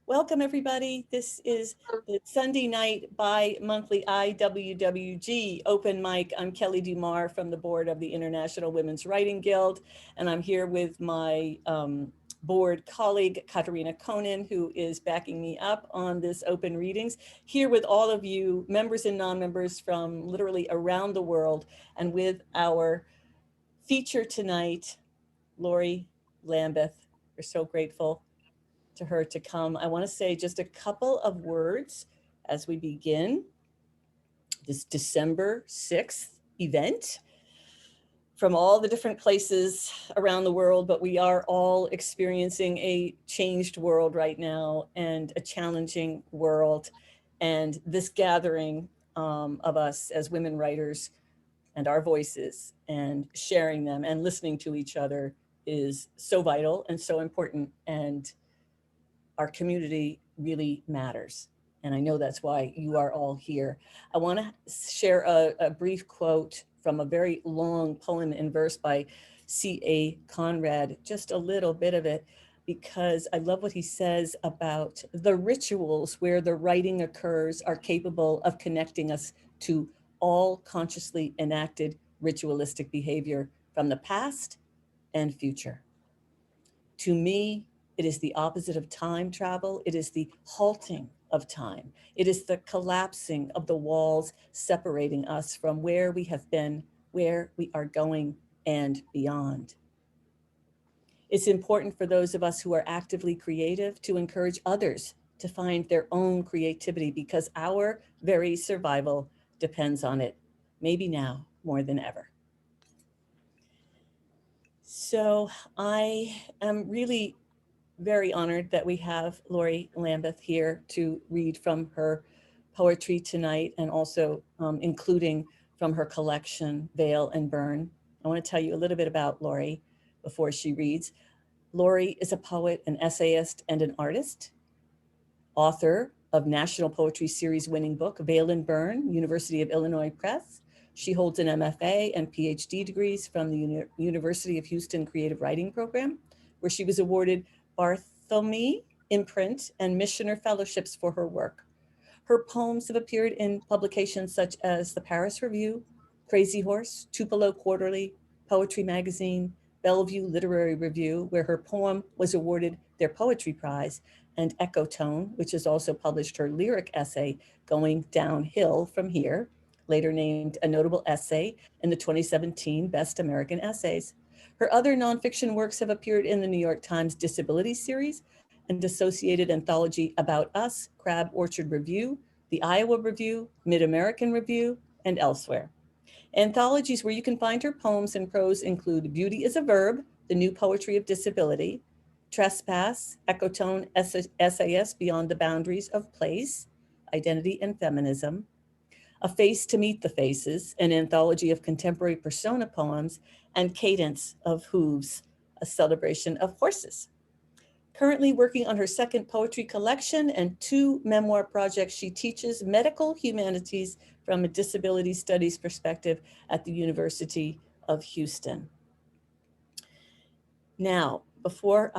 Welcome, everybody. This is the Sunday night bi-monthly IWWG open mic. I'm Kelly Dumar from the board of the International Women's Writing Guild, and I'm here with my board colleague, Katerina Konen, who is backing me up on this open readings, here with all of you, members and non-members from literally around the world, and with our feature tonight, Laurie Lambeth. We're so grateful to her to come. I want to say just a couple of words as we begin this December 6th event from all the different places around the world, but we are all experiencing a changed world right now and a challenging world. And this gathering of us as women writers and our voices and sharing them and listening to each other is so vital and so important. And our community really matters. And I know that's why you are all here. I want to share a brief quote from a very long poem in verse by C.A. Conrad, just a little bit of it, because I love what he says about the rituals where the writing occurs are capable of connecting us to all consciously enacted ritualistic behavior from the past and future. To me, it is the opposite of time travel. It is the halting of time. It is the collapsing of the walls separating us from where we have been, where we are going, and beyond. It's important for those of us who are actively creative to encourage others to find their own creativity because our very survival depends on it, maybe now more than ever. So I am really very honored that we have Laurie Lambeth here to read from her poetry tonight and also including from her collection, Veil and Burn. I want to tell you a little bit about Laurie before she reads. Laurie is a poet, an essayist, and an artist, author of National Poetry Series winning book, Veil and Burn, University of Illinois Press. She holds an MFA and PhD degrees from the University of Houston Creative Writing Program, where she was awarded Bartholomew Imprint and Missioner Fellowships for her work. Her poems have appeared in publications such as the Paris Review, Crazy Horse, Tupelo Quarterly, Poetry Magazine, Bellevue Literary Review, where her poem was awarded their Poetry Prize, and Ecotone, which has also published her lyric essay, Going Downhill from Here, later named a notable essay in the 2017 Best American Essays. Her other nonfiction works have appeared in the New York Times Disability Series and associated anthology About Us, Crab Orchard Review, the Iowa Review, Mid-American Review, and elsewhere. Anthologies where you can find her poems and prose include Beauty is a Verb, The New Poetry of Disability, Trespass, Ecotone Essayist Beyond the Boundaries of Place, Identity and Feminism, A Face to Meet the Faces, an anthology of contemporary persona poems, and Cadence of Hooves, a celebration of horses. Currently working on her second poetry collection and 2 memoir projects, she teaches medical humanities from a disability studies perspective at the University of Houston. Now, before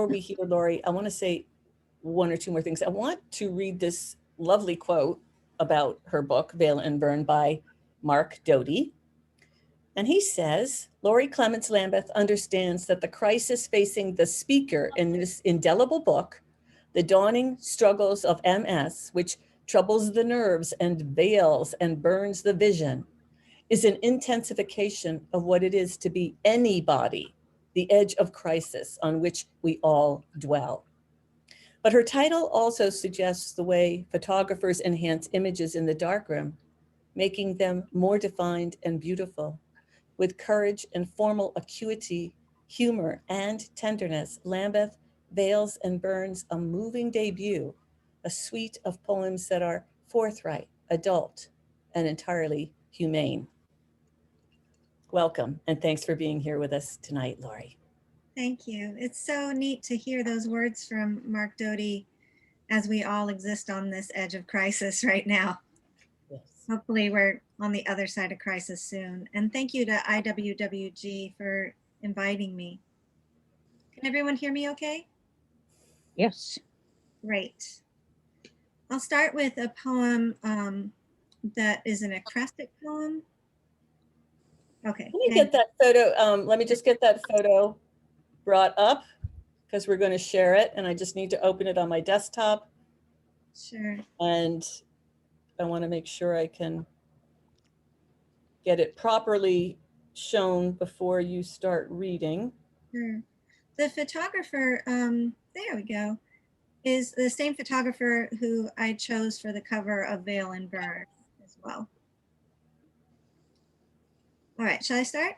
we hear Laurie, I want to say 1 or 2 more things. I want to read this lovely quote about her book, Veil and Burn, by Mark Doty. And he says, Laurie Clements Lambeth understands that the crisis facing the speaker in this indelible book, the dawning struggles of MS, which troubles the nerves and veils and burns the vision, is an intensification of what it is to be anybody, the edge of crisis on which we all dwell. But her title also suggests the way photographers enhance images in the darkroom, making them more defined and beautiful. With courage and formal acuity, humor, and tenderness, Lambeth veils and burns a moving debut, a suite of poems that are forthright, adult, and entirely humane. Welcome, and thanks for being here with us tonight, Laurie. Thank you. It's so neat to hear those words from Mark Doty as we all exist on this edge of crisis right now. Yes. Hopefully we're on the other side of crisis soon. And thank you to IWWG for inviting me. Can everyone hear me okay? Yes. Great. I'll start with a poem that is an acrostic poem. Okay, Let me hang get that photo. Let me just get that photo brought up because we're going to share it, and I just need to open it on my desktop. Sure. And I want to make sure I can get it properly shown before you start reading. Sure. The photographer, there we go, is the same photographer who I chose for the cover of Veil and Burn as well. All right, shall I start?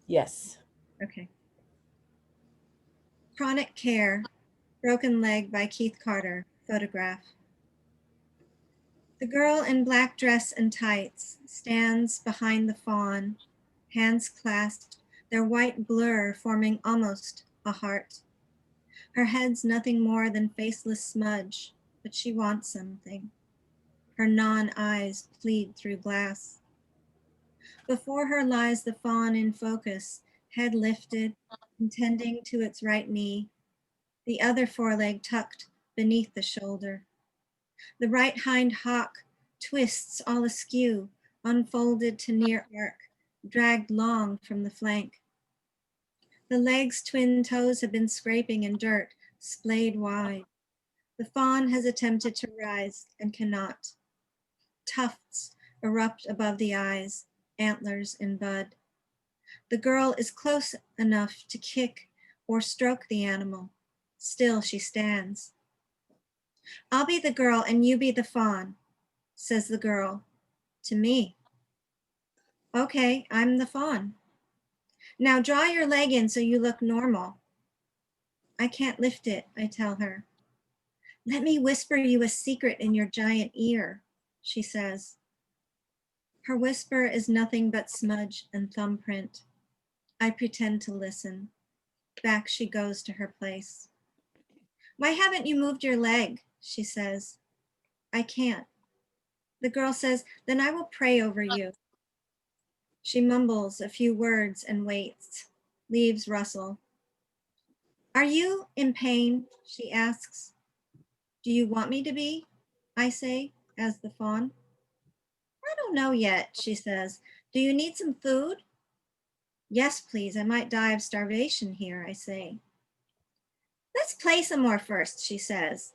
Yes. Okay. Chronic Care, Broken Leg by Keith Carter, photograph. The girl in black dress and tights stands behind the fawn, hands clasped, their white blur forming almost a heart. Her head's nothing more than faceless smudge, but she wants something. Her non-eyes plead through glass. Before her lies the fawn in focus, head lifted, intending to its right knee, the other foreleg tucked beneath the shoulder. The right hind hock twists all askew, unfolded to near arc, dragged long from the flank. The leg's twin toes have been scraping in dirt, splayed wide. The fawn has attempted to rise and cannot. Tufts erupt above the eyes, antlers in bud. The girl is close enough to kick or stroke the animal. Still she stands. I'll be the girl and you be the fawn, says the girl to me. Okay, I'm the fawn. Now draw your leg in so you look normal. I can't lift it, I tell her. Let me whisper you a secret in your giant ear, she says. Her whisper is nothing but smudge and thumbprint. I pretend to listen. Back she goes to her place. Why haven't you moved your leg? She says. I can't. The girl says, then I will pray over you. She mumbles a few words and waits. Leaves rustle. Are you in pain? She asks. Do you want me to be? I say, as the fawn. I don't know yet, she says. Do you need some food? Yes, please. I might die of starvation here, I say. Let's play some more first, she says.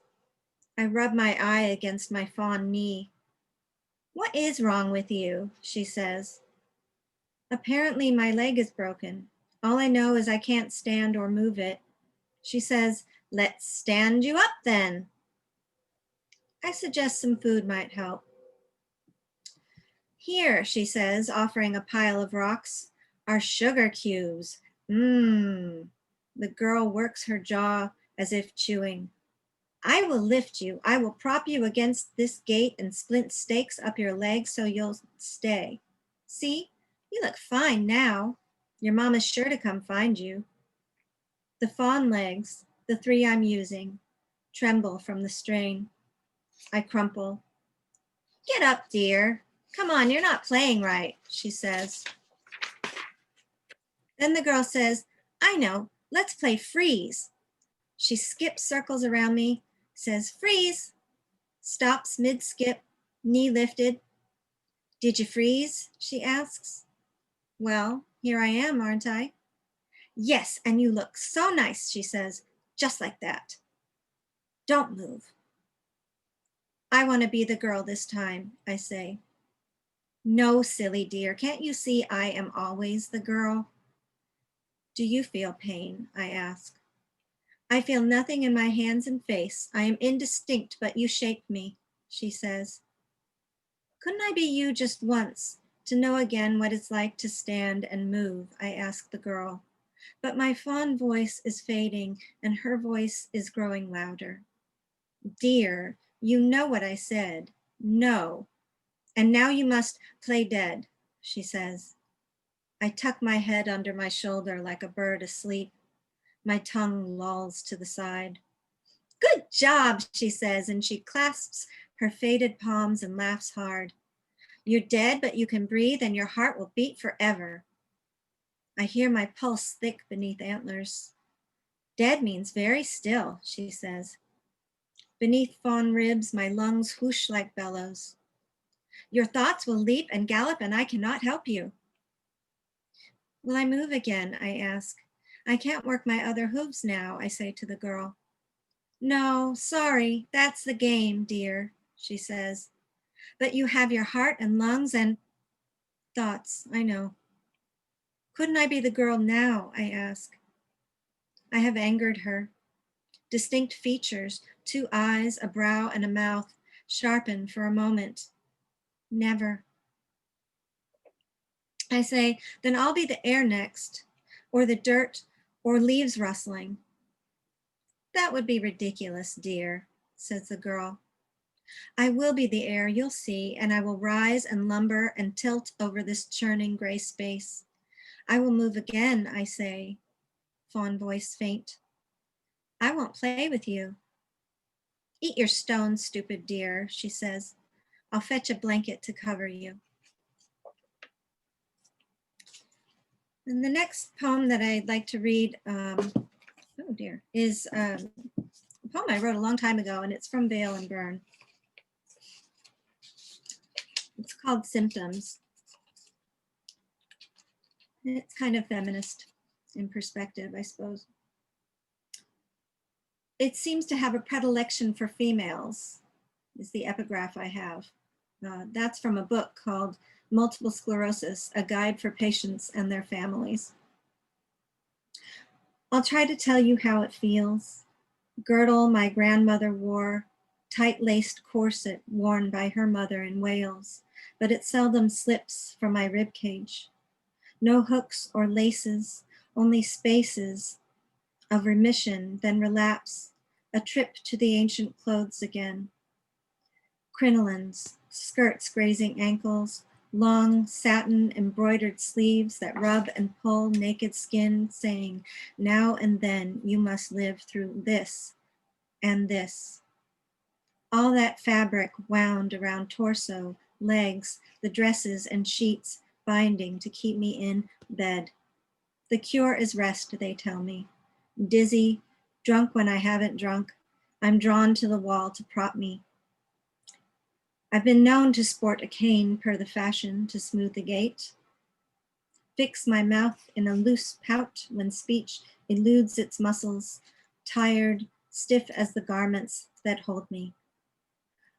I rub my eye against my fawn knee. What is wrong with you? She says. Apparently my leg is broken. All I know is I can't stand or move it. She says, let's stand you up then. I suggest some food might help. Here, she says, offering a pile of rocks, are sugar cubes. Mmm. The girl works her jaw as if chewing. I will lift you. I will prop you against this gate and splint stakes up your legs so you'll stay. See, you look fine now. Your mama's sure to come find you. The fawn legs, the three I'm using, tremble from the strain. I crumple. Get up, dear. Come on, you're not playing right, she says. Then the girl says, I know, let's play freeze. She skips circles around me, says freeze, stops mid-skip, knee lifted. Did you freeze? She asks. Well, here I am, aren't I? Yes, and you look so nice, she says, just like that. Don't move. I want to be the girl this time, I say. No, silly dear, can't you see I am always the girl? Do you feel pain? I ask. I feel nothing in my hands and face. I am indistinct, but you shaped me, she says. Couldn't I be you just once, to know again what it's like to stand and move? I ask the girl. But my fond voice is fading and her voice is growing louder. Dear, you know what I said. No. And now you must play dead, she says. I tuck my head under my shoulder like a bird asleep. My tongue lolls to the side. Good job, she says, and she clasps her faded palms and laughs hard. You're dead, but you can breathe and your heart will beat forever. I hear my pulse thick beneath antlers. Dead means very still, she says. Beneath fawn ribs, my lungs whoosh like bellows. Your thoughts will leap and gallop, and I cannot help you. Will I move again? I ask. I can't work my other hooves now, I say to the girl. No, sorry, that's the game, dear, she says. But you have your heart and lungs and thoughts, I know. Couldn't I be the girl now? I ask. I have angered her. Distinct features, 2 eyes, a brow, and a mouth, sharpen for a moment. Never. I say, then I'll be the air next, or the dirt, or leaves rustling. That would be ridiculous, dear, says the girl. I will be the air, you'll see, and I will rise and lumber and tilt over this churning gray space. I will move again, I say, fawn voice faint. I won't play with you. Eat your stones, stupid dear, she says. I'll fetch a blanket to cover you. And the next poem that I'd like to read, is a poem I wrote a long time ago, and it's from Veil and Burn. It's called Symptoms. It's kind of feminist in perspective, I suppose. It seems to have a predilection for females, is the epigraph I have. That's from a book called Multiple Sclerosis, A Guide for Patients and Their Families. I'll try to tell you how it feels. Girdle my grandmother wore, tight-laced corset worn by her mother in Wales, but it seldom slips from my ribcage. No hooks or laces, only spaces of remission, then relapse, a trip to the ancient clothes again. Crinolines, skirts grazing ankles, long satin embroidered sleeves that rub and pull naked skin, saying, now and then you must live through this and this. All that fabric wound around torso, legs, the dresses and sheets binding to keep me in bed. The cure is rest, they tell me. Dizzy, drunk when I haven't drunk, I'm drawn to the wall to prop me. I've been known to sport a cane per the fashion to smooth the gait. Fix my mouth in a loose pout when speech eludes its muscles, tired, stiff as the garments that hold me.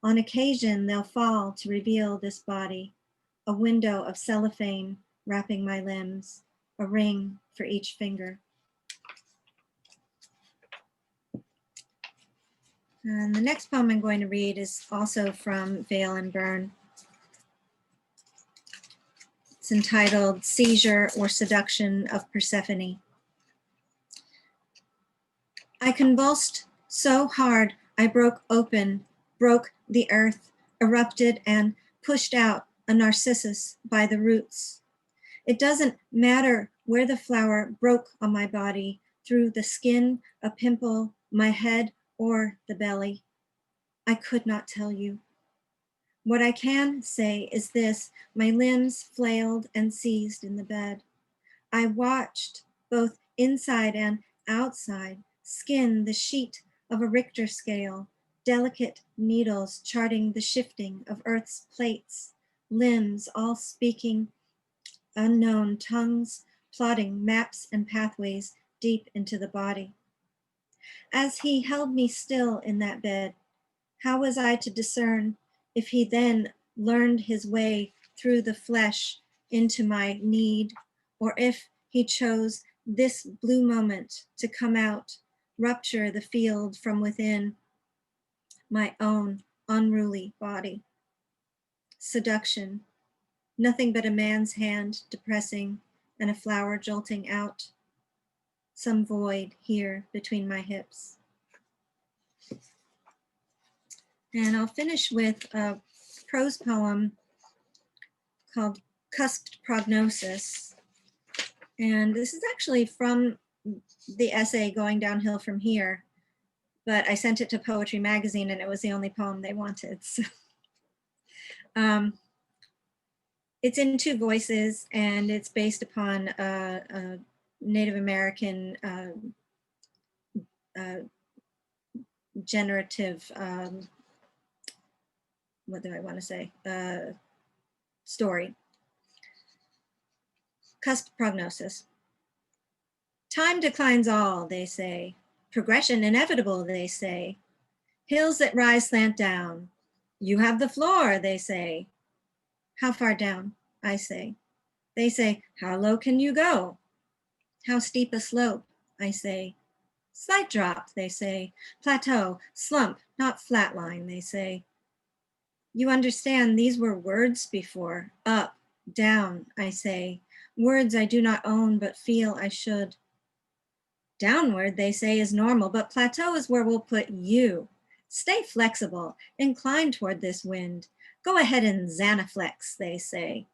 On occasion, they'll fall to reveal this body, a window of cellophane wrapping my limbs, a ring for each finger. And the next poem I'm going to read is also from Veil and Burn. It's entitled Seizure or Seduction of Persephone. I convulsed so hard I broke open, broke the earth, erupted and pushed out a narcissus by the roots. It doesn't matter where the flower broke on my body, through the skin, a pimple, my head, or the belly. I could not tell you. What I can say is this, my limbs flailed and seized in the bed. I watched, both inside and outside, skin the sheet of a Richter scale, delicate needles charting the shifting of Earth's plates, limbs all speaking unknown tongues, plotting maps and pathways deep into the body. As he held me still in that bed, how was I to discern if he then learned his way through the flesh into my need, or if he chose this blue moment to come out, rupture the field from within my own unruly body? Seduction, nothing but a man's hand depressing and a flower jolting out, some void here between my hips. And I'll finish with a prose poem called Cusped Prognosis. And this is actually from the essay Going Downhill from Here, but I sent it to Poetry Magazine and it was the only poem they wanted. So, it's in 2 voices and it's based upon a Native American generative, what do I want to say, story. Cusp prognosis. Time declines all, they say. Progression inevitable, they say. Hills that rise slant down. You have the floor, they say. How far down? I say. They say, how low can you go? How steep a slope? I say. Slight drop, they say. Plateau, slump, not flatline, they say. You understand these were words before. Up, down, I say. Words I do not own but feel I should. Downward, they say, is normal, but plateau is where we'll put you. Stay flexible, incline toward this wind. Go ahead and Xanaflex, they say.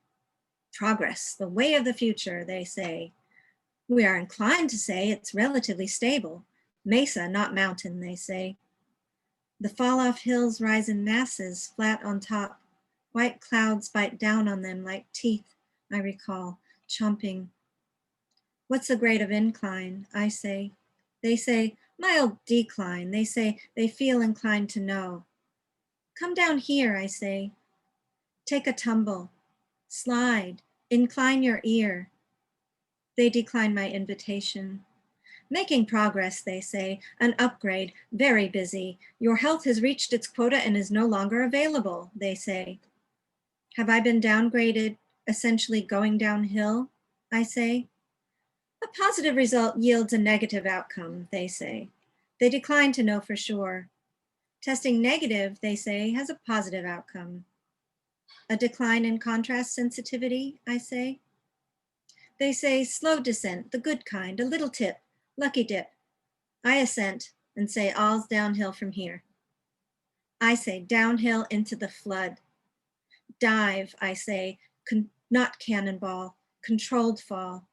Progress, the way of the future, they say. We are inclined to say it's relatively stable. Mesa, not mountain, they say. The fall-off hills rise in masses, flat on top. White clouds bite down on them like teeth, I recall, chomping. What's the grade of incline? I say. They say, mild decline. They say they feel inclined to know. Come down here, I say. Take a tumble. Slide. Incline your ear. They decline my invitation. Making progress, they say. An upgrade. Very busy. Your health has reached its quota and is no longer available, they say. Have I been downgraded, essentially going downhill? I say. A positive result yields a negative outcome, they say. They decline to know for sure. Testing negative, they say, has a positive outcome. A decline in contrast sensitivity, I say. They say slow descent, the good kind, a little tip, lucky dip. I assent and say all's downhill from here. I say downhill into the flood. Dive, I say, not cannonball, controlled fall.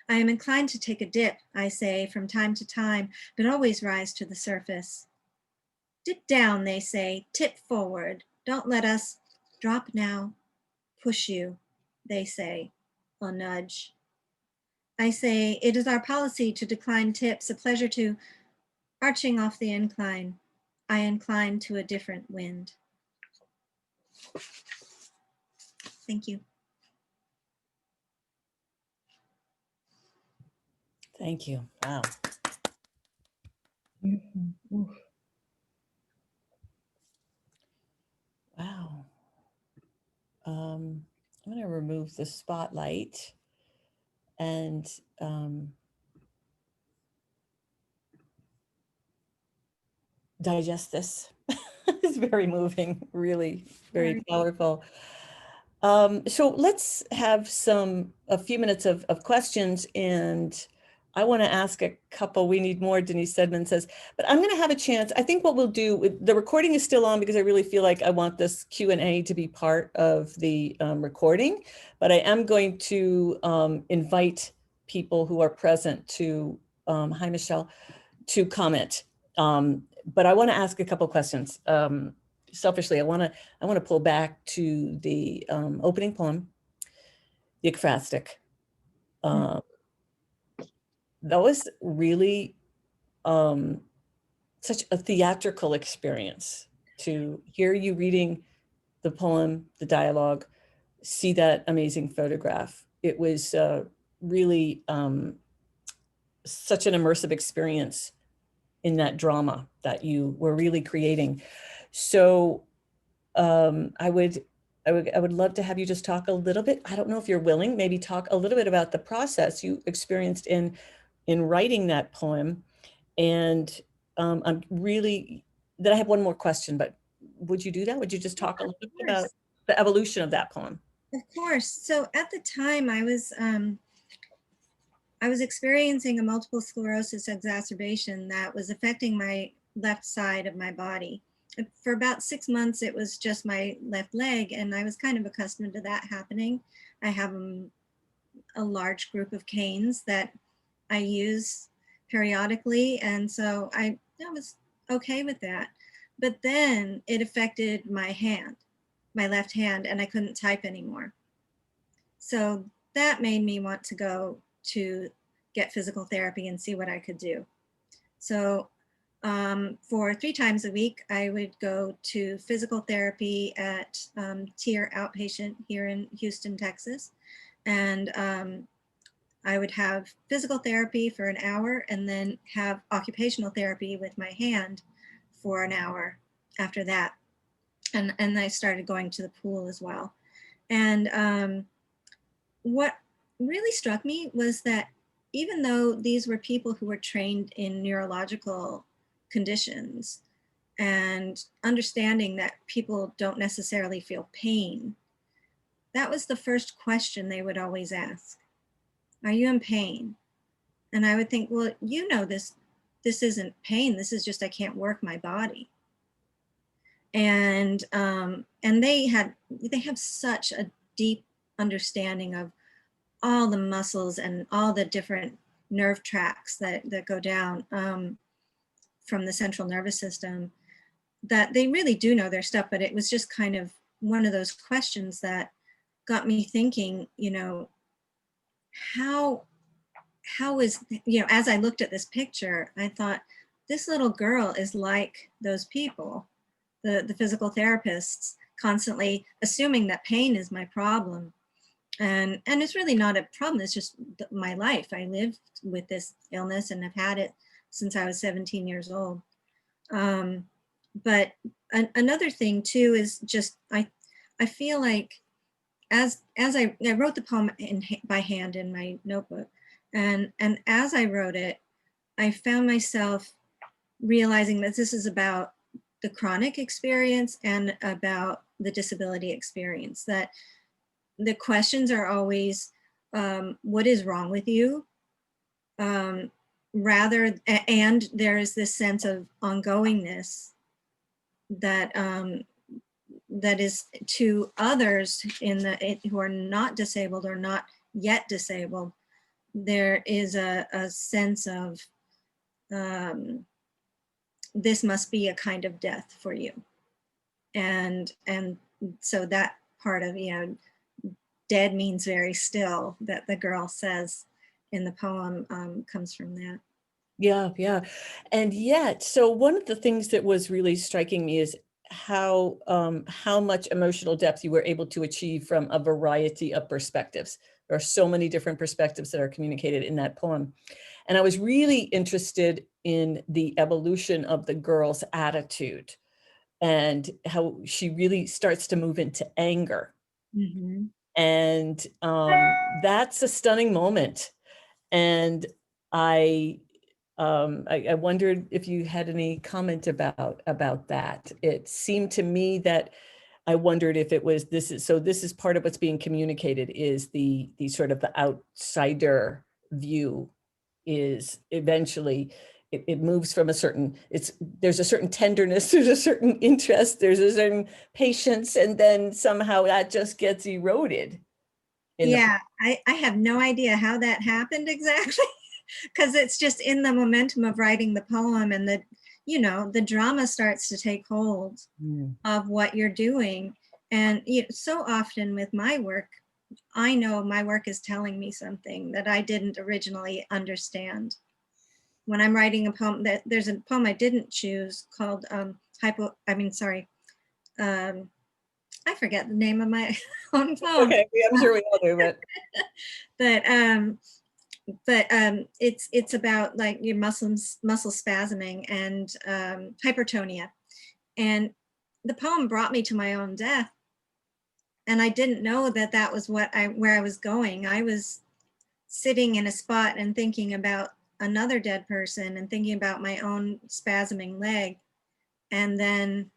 I am inclined to take a dip, I say, from time to time, but always rise to the surface. Dip down, they say, tip forward. Don't let us drop now, push you, they say, a nudge. I say, it is our policy to decline tips, a pleasure to arching off the incline. I incline to a different wind. Thank you. Thank you. Wow. Wow. I'm going to remove the spotlight and digest this. It's very moving, really very powerful. So let's have a few minutes of questions, and I want to ask a couple. We need more, Denise Sedman says, but I'm going to have a chance. I think what we'll do, the recording is still on because I really feel like I want this Q&A to be part of the recording, but I am going to invite people who are present to, hi Michelle, to comment. But I want to ask a couple questions. Selfishly, I want to pull back to the opening poem, the ekphrastic. That was really such a theatrical experience to hear you reading the poem, the dialogue, see that amazing photograph. It was really such an immersive experience in that drama that you were really creating. So I would love to have you just talk a little bit. I don't know if you're willing, maybe talk a little bit about the process you experienced in writing that poem. And I'm really, then I have one more question, but would you do that? Would you just talk a little bit about the evolution of that poem? Of course. So at the time I was experiencing a multiple sclerosis exacerbation that was affecting my left side of my body. For about 6 months, it was just my left leg, and I was kind of accustomed to that happening. I have a large group of canes that I use periodically, and so I was okay with that. But then it affected my hand, my left hand, and I couldn't type anymore. So that made me want to go to get physical therapy and see what I could do. So for 3 times a week, I would go to physical therapy at Tier Outpatient here in Houston, Texas. And I would have physical therapy for an hour and then have occupational therapy with my hand for an hour after that. And I started going to the pool as well. And what really struck me was that even though these were people who were trained in neurological conditions and understanding that people don't necessarily feel pain, that was the first question they would always ask. Are you in pain? And I would think, well, you know, this isn't pain. This is just I can't work my body. And they have such a deep understanding of all the muscles and all the different nerve tracks that go down from the central nervous system, that they really do know their stuff. But it was just kind of one of those questions that got me thinking, you know, how is, you know, as I looked at this picture, I thought, this little girl is like those people, the physical therapists, constantly assuming that pain is my problem. And it's really not a problem. It's just my life. I lived with this illness and have had it since I was 17 years old. But another thing too is just I feel like as I wrote the poem by hand in my notebook, and as I wrote it, I found myself realizing that this is about the chronic experience and about the disability experience. That the questions are always, what is wrong with you? And there is this sense of ongoingness that that is to others who are not disabled or not yet disabled. There is a sense of this must be a kind of death for you, and so that part of, you know, dead means very still, that the girl says in the poem, comes from that. Yeah, yeah. And yet, so one of the things that was really striking me is how much emotional depth you were able to achieve from a variety of perspectives. There are so many different perspectives that are communicated in that poem. And I was really interested in the evolution of the girl's attitude and how she really starts to move into anger. Mm-hmm. And that's a stunning moment. And I, I wondered if you had any comment about that. It seemed to me that I wondered if it was, this is part of what's being communicated, is the sort of the outsider view is eventually it moves from a certain, there's a certain tenderness, there's a certain interest, there's a certain patience, and then somehow that just gets eroded in the. Yeah, I have no idea how that happened exactly, because it's just in the momentum of writing the poem, and the, you know, the drama starts to take hold Mm. of what you're doing. And you know, so often with my work, I know my work is telling me something that I didn't originally understand. When I'm writing a poem, that there's a poem I didn't choose called um, I forget the name of my own poem. Okay, I'm sure we all do, but But it's about like your muscle spasming and hypertonia. And the poem brought me to my own death, and I didn't know that that was where I was going. I was sitting in a spot and thinking about another dead person and thinking about my own spasming leg, and then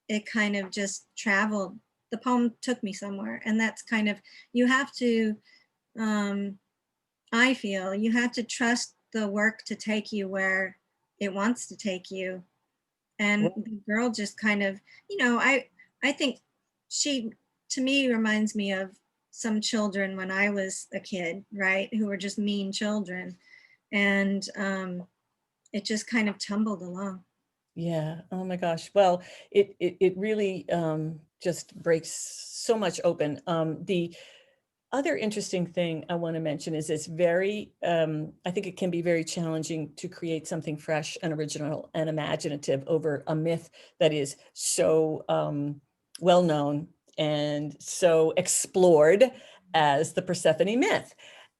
it kind of just traveled. The poem took me somewhere, and that's kind of, you have to, um, I feel you have to trust the work to take you where it wants to take you. And the girl just kind of, you know, I think she, to me, reminds me of some children when I was a kid, right, who were just mean children. And it just kind of tumbled along. yeah, oh my gosh. Well, it really just breaks so much open. other interesting thing I want to mention is it's very, I think it can be very challenging to create something fresh and original and imaginative over a myth that is so well known and so explored as the Persephone myth.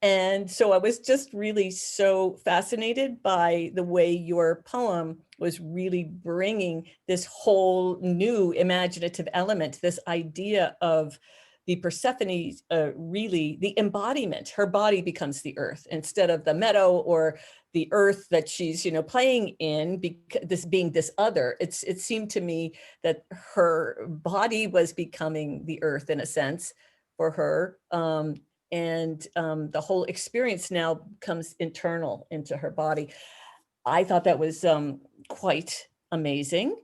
And so I was just really so fascinated by the way your poem was really bringing this whole new imaginative element, this idea of the Persephone, really the embodiment. Her body becomes the earth instead of the meadow or the earth that she's, playing in, this being this other. It seemed to me that her body was becoming the earth in a sense for her. And the whole experience now comes internal into her body. I thought that was quite amazing.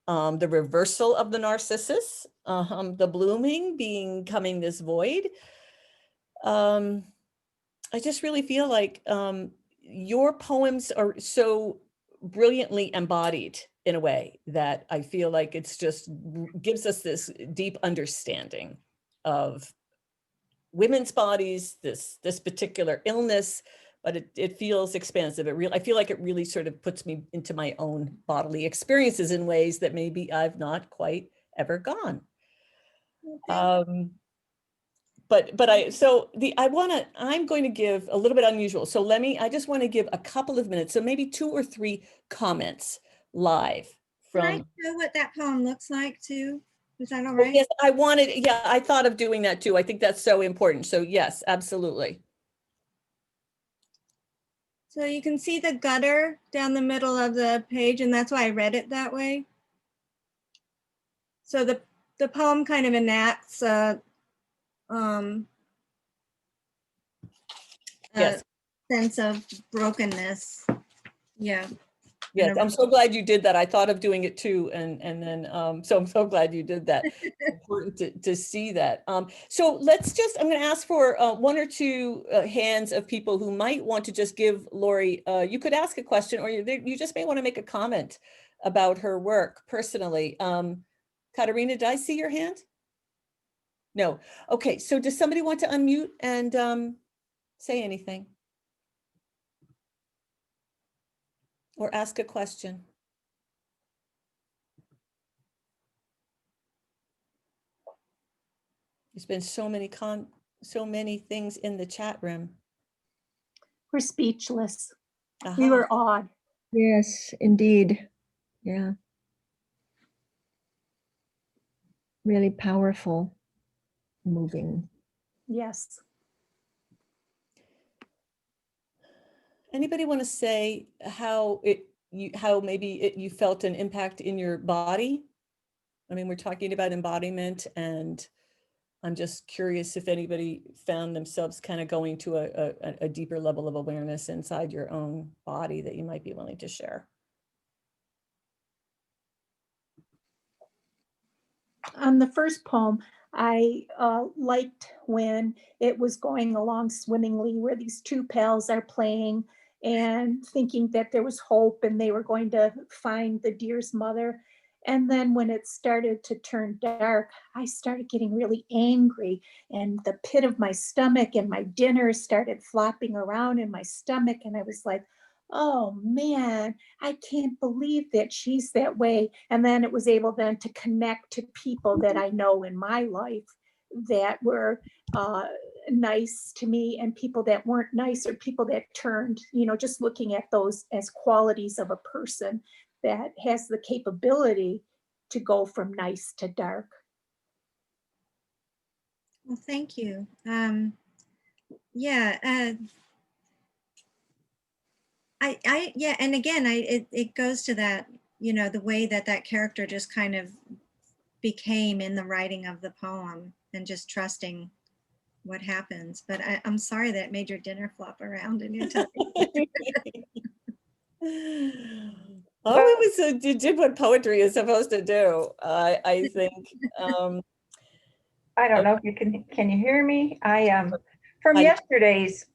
The reversal of the narcissus, the blooming becoming this void. I just really feel like your poems are so brilliantly embodied in a way that I feel like it's just gives us this deep understanding of women's bodies, this particular illness, but it feels expansive. I feel like it really sort of puts me into my own bodily experiences in ways that maybe I've not quite ever gone. I'm going to give a little bit unusual. So I just want to give a couple of minutes. So maybe 2 or 3 comments live Can I from. show what that poem looks like too? Is that all Oh, right? yes, I thought of doing that too. I think that's so important. So yes, absolutely. So you can see the gutter down the middle of the page, and that's why I read it that way. So the poem kind of enacts a Yes. sense of brokenness. Yeah. Yes, I'm so glad you did that. I thought of doing it too, and then so I'm so glad you did that. Important to see that. So I'm going to ask for 1 or 2 hands of people who might want to just give Laurie. You could ask a question, or you just may want to make a comment about her work personally. Katerina, did I see your hand? No. Okay. So does somebody want to unmute and say anything or ask a question? There's been so many things in the chat room. We're speechless. We were awed. Yes, indeed. Yeah. Really powerful, moving. Yes. Anybody want to say how maybe you felt an impact in your body? I mean, we're talking about embodiment, and I'm just curious if anybody found themselves kind of going to a deeper level of awareness inside your own body that you might be willing to share. On the first poem, I liked when it was going along swimmingly, where these 2 pals are playing and thinking that there was hope and they were going to find the deer's mother. And then when it started to turn dark, I started getting really angry, and the pit of my stomach and my dinner started flopping around in my stomach. And I was like, oh man, I can't believe that she's that way. And then it was able then to connect to people that I know in my life that were nice to me, and people that weren't nice, or people that turned, just looking at those as qualities of a person that has the capability to go from nice to dark. Well, thank you. Yeah. Yeah, and again, it goes to that, the way that character just kind of became in the writing of the poem, and just trusting what happens. But I'm sorry that made your dinner flop around in your tummy. Oh, you did what poetry is supposed to do. I think. I don't know if you can you hear me? From yesterday's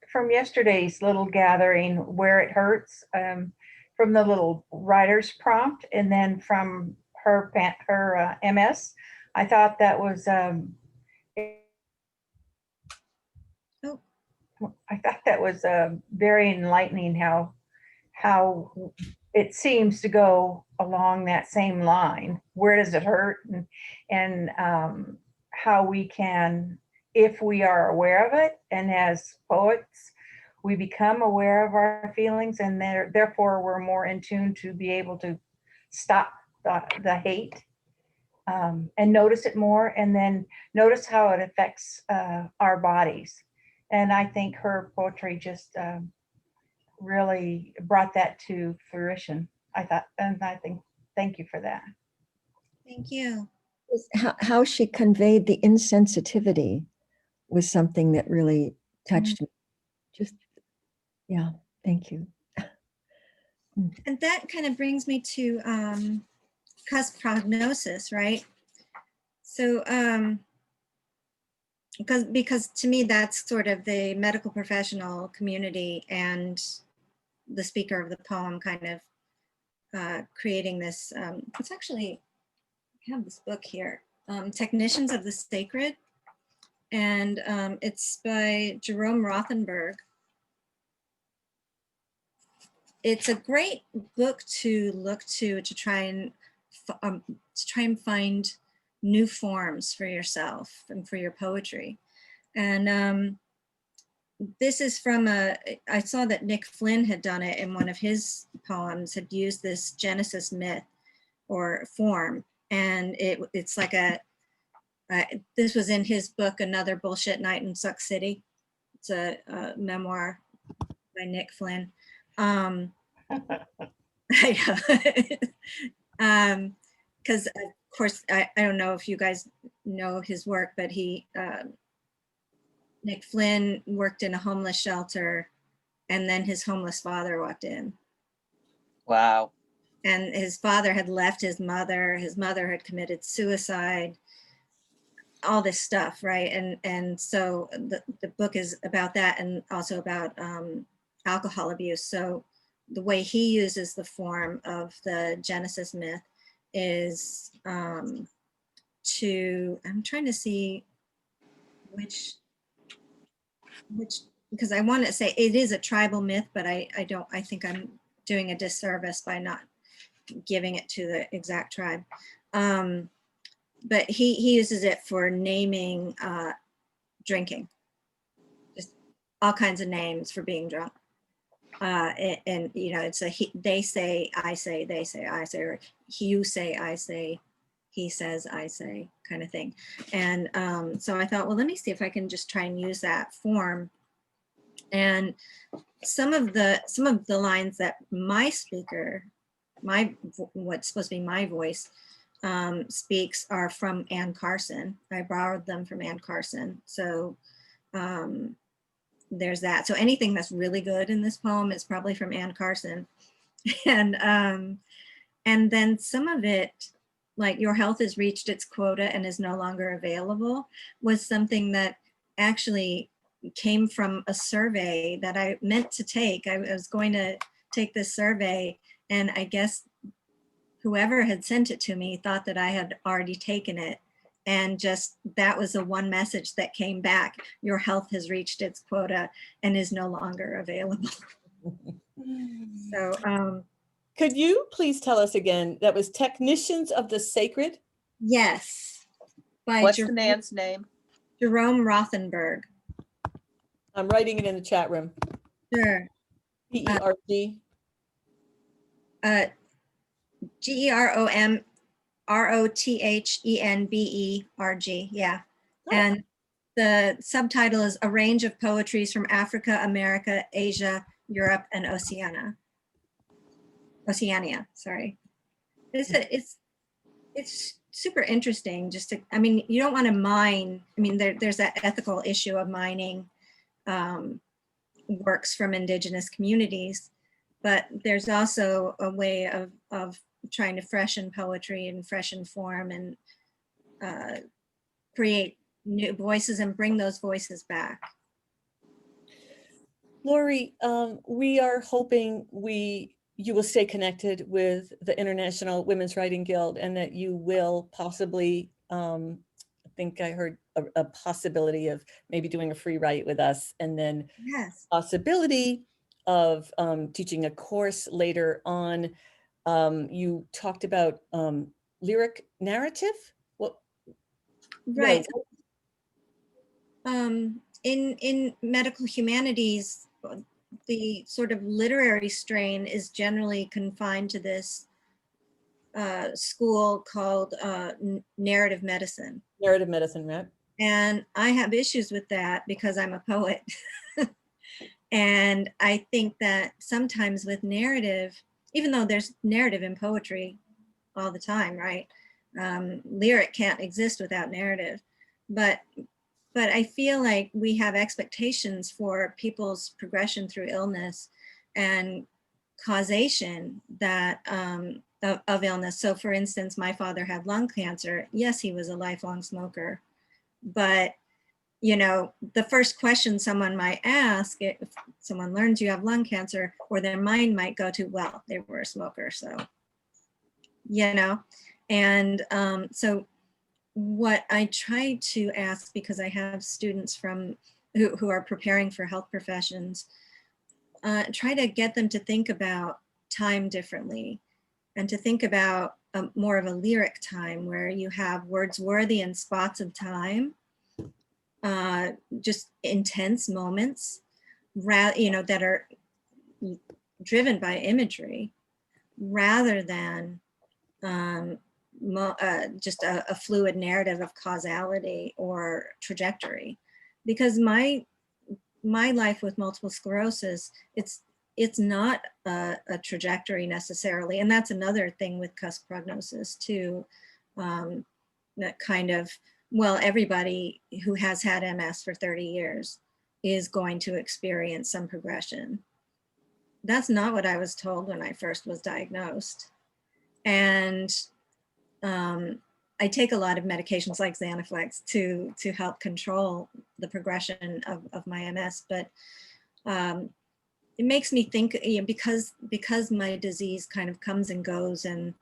little gathering, Where It Hurts, from the little writer's prompt, and then from her MS, I thought that was I thought that was very enlightening how it seems to go along that same line. Where does it hurt? And how we can, if we are aware of it, and as poets, we become aware of our feelings, and therefore we're more in tune to be able to stop the hate, and notice it more, and then notice how it affects our bodies. And I think her poetry just really brought that to fruition. I think, thank you for that. Thank you. How she conveyed the insensitivity was something that really touched me. Just, yeah, thank you. And that kind of brings me to cusp prognosis, right? So because to me, that's sort of the medical professional community and the speaker of the poem kind of creating this. It's actually, I have this book here, Technicians of the Sacred, and it's by Jerome Rothenberg. It's a great book to look to try and find new forms for yourself and for your poetry. And this is from I saw that Nick Flynn had done it in one of his poems, had used this Genesis myth or form. And it's like this was in his book, Another Bullshit Night in Suck City. It's a memoir by Nick Flynn. I know. Because of course, I don't know if you guys know his work, but Nick Flynn worked in a homeless shelter, and then his homeless father walked in. Wow. And his father had left his mother had committed suicide, all this stuff, right? And so the book is about that, and also about alcohol abuse. So the way he uses the form of the Genesis myth is I'm trying to see which, because I want to say it is a tribal myth, but I think I'm doing a disservice by not giving it to the exact tribe. But he uses it for naming drinking, just all kinds of names for being drunk. And you know, it's they say, I say, they say, I say, or you say, I say, he says, I say, kind of thing. And so I thought, well, let me see if I can just try and use that form. And some of the lines that my speaker, what's supposed to be my voice, speaks are from Anne Carson. I borrowed them from Anne Carson. So there's that. So anything that's really good in this poem is probably from Anne Carson. And then some of it, like your health has reached its quota and is no longer available, was something that actually came from a survey that I meant to take. I was going to take this survey, and I guess whoever had sent it to me thought that I had already taken it. And just that was the one message that came back. Your health has reached its quota and is no longer available. So could you please tell us again, that was Technicians of the Sacred? yes. By What's the man's name? Jerome Rothenberg. I'm writing it in the chat room. Sure. P-E-R-G. GEROMROTHENBERG. Yeah. Oh. And the subtitle is A Range of Poetries from Africa, America, Asia, Europe, and Oceania, sorry. It's super interesting just to, I mean, you don't want to mine. I mean, there's that ethical issue of mining works from indigenous communities, but there's also a way of trying to freshen poetry and freshen form and create new voices and bring those voices back. Laurie, we are hoping you will stay connected with the International Women's Writing Guild, and that you will possibly think I heard a possibility of maybe doing a free write with us, and then Yes. possibility of teaching a course later on. You talked about lyric narrative. What? Right. No. In medical humanities, the sort of literary strain is generally confined to this school called narrative medicine. Narrative medicine, right? And I have issues with that because I'm a poet. And I think that sometimes with narrative, even though there's narrative in poetry all the time, right? Lyric can't exist without narrative. But I feel like we have expectations for people's progression through illness and causation that of illness. So for instance, my father had lung cancer. Yes, he was a lifelong smoker, but you know, the first question someone might ask if someone learns you have lung cancer, or their mind might go to, well, they were a smoker, so, you know, and so what I try to ask, because I have students from who are preparing for health professions, try to get them to think about time differently and to think about more of a lyric time where you have Wordsworthian spots of time, just intense moments, you know, that are driven by imagery rather than just a fluid narrative of causality or trajectory. Because my life with multiple sclerosis, it's not a trajectory necessarily. And that's another thing with cusp prognosis too. That kind of, well, everybody who has had MS for 30 years is going to experience some progression. That's not what I was told when I first was diagnosed. And I take a lot of medications like Xanaflex to help control the progression of my MS, but it makes me think, you know, because my disease kind of comes and goes and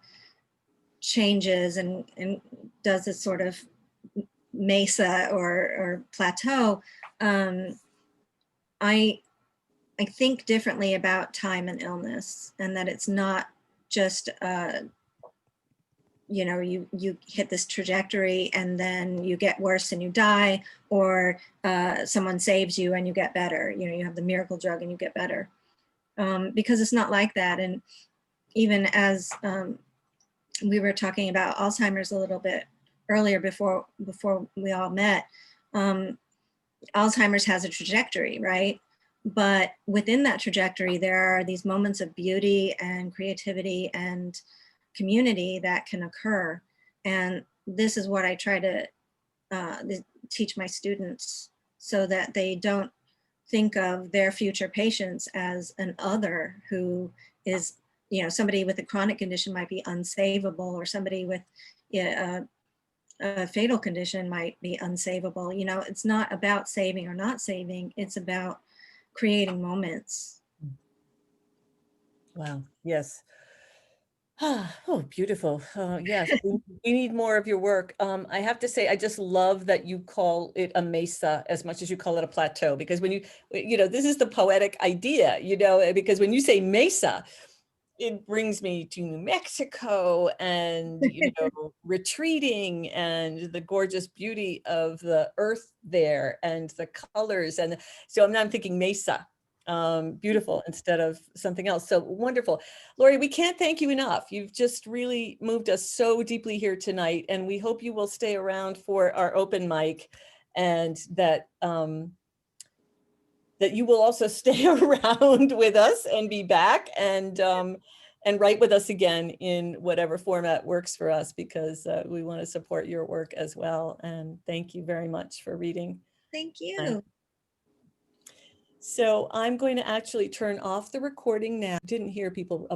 changes and does this sort of mesa or plateau, I think differently about time and illness, and that it's not just you know, you hit this trajectory and then you get worse and you die, or someone saves you and you get better. You know, you have the miracle drug and you get better, because it's not like that. And even as we were talking about Alzheimer's a little bit earlier before we all met, Alzheimer's has a trajectory, right? But within that trajectory, there are these moments of beauty and creativity and community that can occur. And this is what I try to teach my students, so that they don't think of their future patients as an other who is, you know, somebody with a chronic condition might be unsavable, or somebody with a fatal condition might be unsavable. You know, it's not about saving or not saving, it's about creating moments. Wow. Yes. Oh, beautiful. Yes, we need more of your work. I have to say, I just love that you call it a mesa as much as you call it a plateau, because when you know, this is the poetic idea, you know, because when you say mesa, it brings me to New Mexico and, you know, retreating and the gorgeous beauty of the earth there and the colors. And so I'm thinking mesa, beautiful instead of something else. So wonderful. Laurie, we can't thank you enough. You've just really moved us so deeply here tonight, and we hope you will stay around for our open mic, and that that you will also stay around with us and be back and write with us again in whatever format works for us, because we want to support your work as well. And thank you very much for reading. Thank you. So I'm going to actually turn off the recording now. Didn't hear people